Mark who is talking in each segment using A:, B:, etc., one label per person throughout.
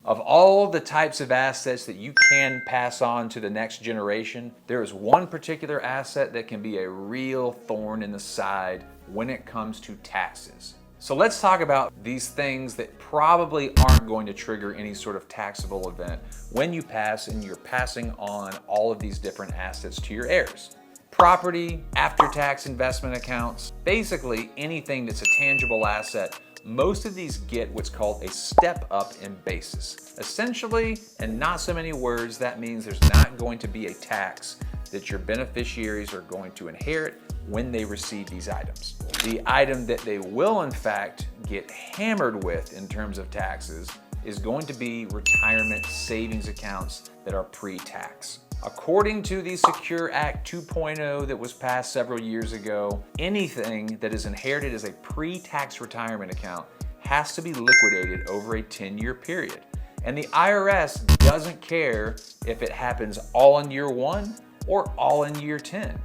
A: Of all the types of assets that you can pass on to the next generation, there is one particular asset that can be a real thorn in the side when it comes to taxes. So let's talk about these things that probably aren't going to trigger any sort of taxable event when you pass and you're passing on all of these different assets to your heirs. Property, after-tax investment accounts, basically anything that's a tangible asset. Most of these get what's called a step up in basis. Essentially, in not so many words, that means there's not going to be a tax that your beneficiaries are going to inherit when they receive these items. The item that they will in fact get hammered with in terms of taxes is going to be retirement savings accounts that are pre-tax. According to the Secure Act 2.0 that was passed several years ago, anything that is inherited as a pre-tax retirement account has to be liquidated over a 10-year period. And the IRS doesn't care if it happens all in year 1 or all in year 10.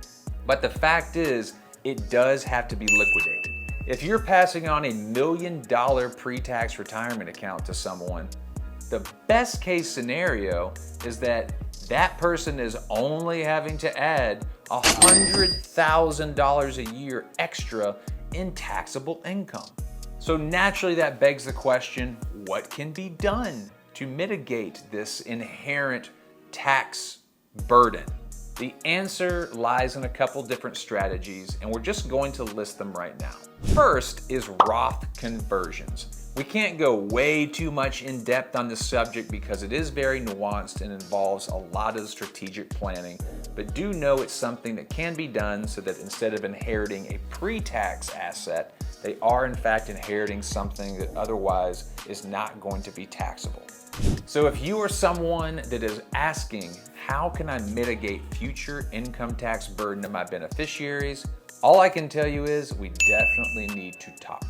A: But the fact is, it does have to be liquidated. If you're passing on $1 million pre-tax retirement account to someone, the best case scenario is that that person is only having to add $100,000 a year extra in taxable income. So naturally that begs the question, what can be done to mitigate this inherent tax burden? The answer lies in a couple different strategies, and we're just going to list them right now. First is Roth conversions. We can't go way too much in depth on this subject because it is very nuanced and involves a lot of strategic planning, but do know it's something that can be done so that instead of inheriting a pre-tax asset, they are in fact inheriting something that otherwise is not going to be taxable. So if you are someone that is asking, how can I mitigate future income tax burden of my beneficiaries? All I can tell you is we definitely need to talk.